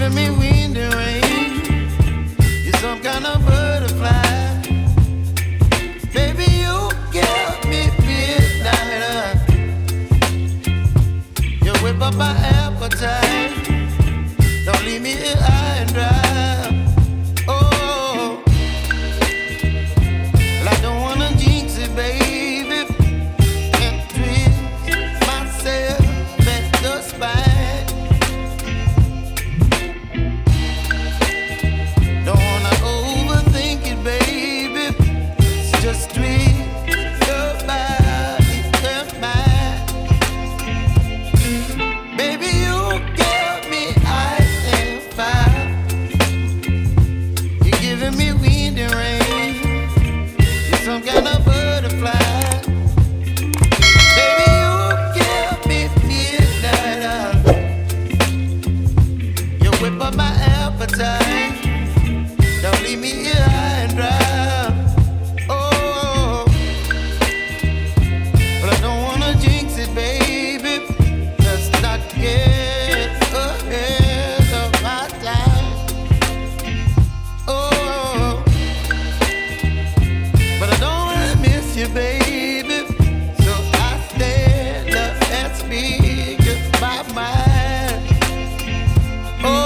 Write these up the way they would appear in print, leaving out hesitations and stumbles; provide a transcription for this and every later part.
giving me wind and rain. You're some kind of butterfly. Baby, you give me midnight. You whip up my appetite. Don't leave me here high and dry. Oh, well, I don't wanna jinx it, baby. Can't twist myself at the spine. Don't wanna overthink it, baby. It's just twist your body and mine. Baby, you give me ice and fire. You're giving me wind and rain. You're some kind of butterfly. Baby, you give me midnight. You whip up my appetite. Don't leave me here high and dry. Oh, but I don't wanna jinx it, baby. Let's not get ahead of my time. Oh, but I don't wanna miss you, baby. So I stand up and speak my mind. Oh.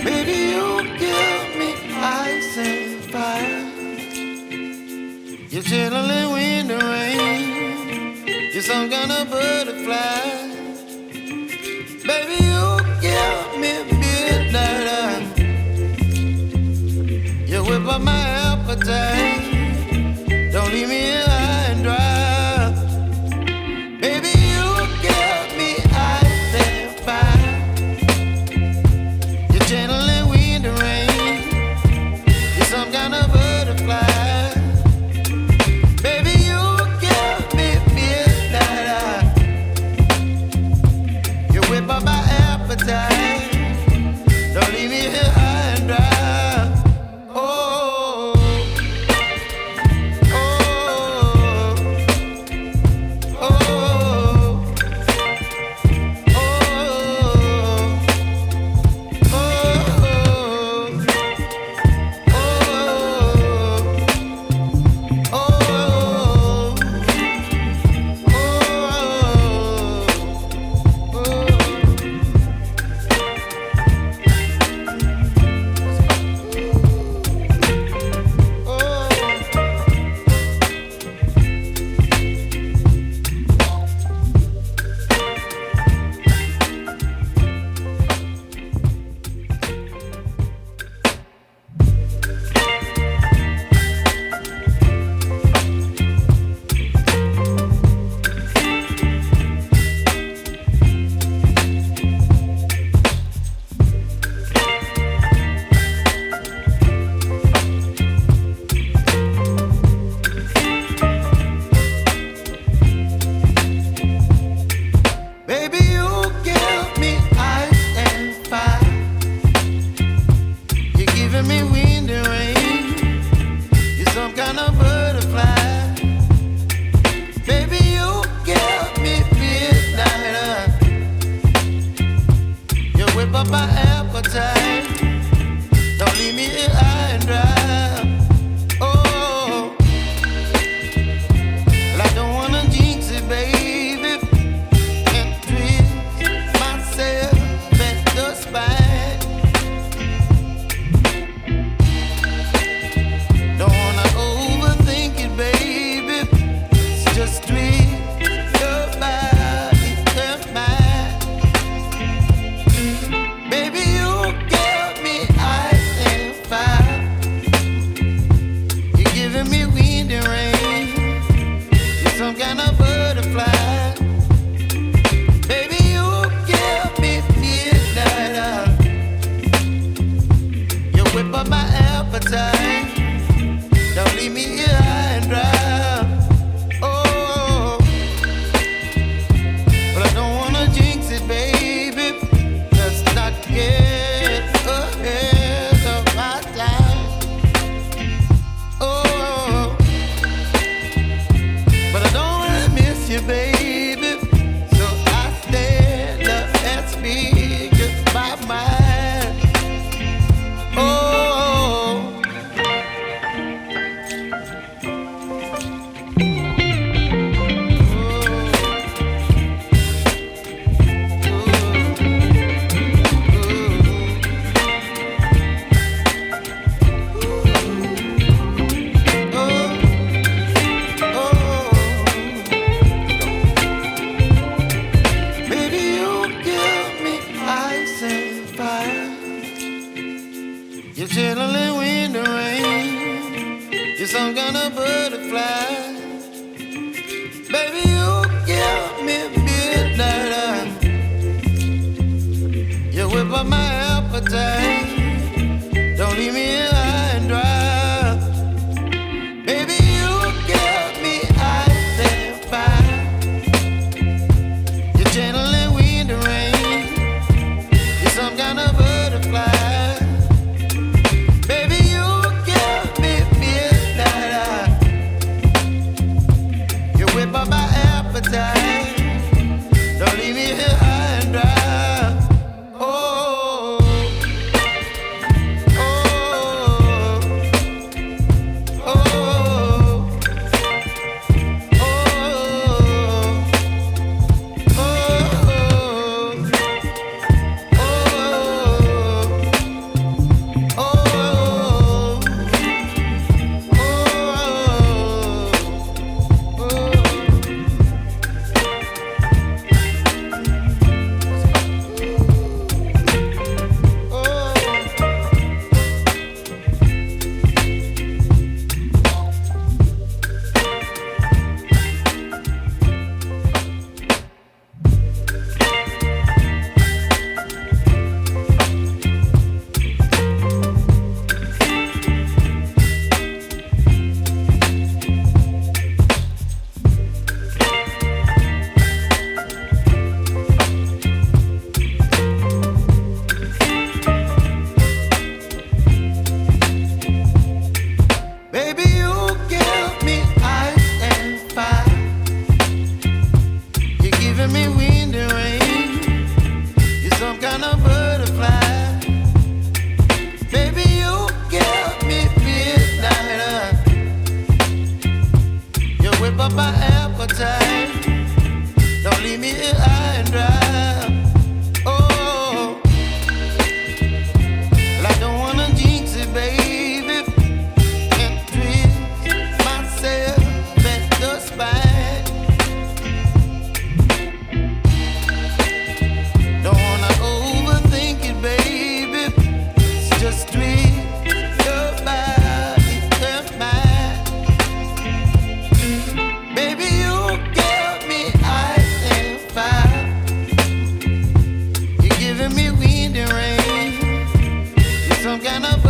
Baby, you give me ice and fire. You're chilling wind and rain. You're some kind of butterfly. Baby, you give me midnight. You whip up my appetite. Don't leave me here high and dry. Baby, you give me ice and fire. You're channeling wind and rain. You're some kind of butterfly. Baby, you give me midnight. You whip up my appetite. Don't leave me here high and dry. Oh, oh, oh, baby, you give me ice and fire. You're giving me wind and rain. You're some kind of butterfly. Baby, you give me midnight. You whip up my appetite. Don't leave me here high and dry. Oh, well, I don't wanna jinx it, baby. Can't twist myself at the spine. Don't wanna overthink it, baby. appetite. Don't leave me here high and dry. Baby, you give me ice and fire. You're channeling wind and rain. You're some kind of butterfly. Baby, you give me midnight. You whip up my appetite. Don't leave me here high and dry. Some kind of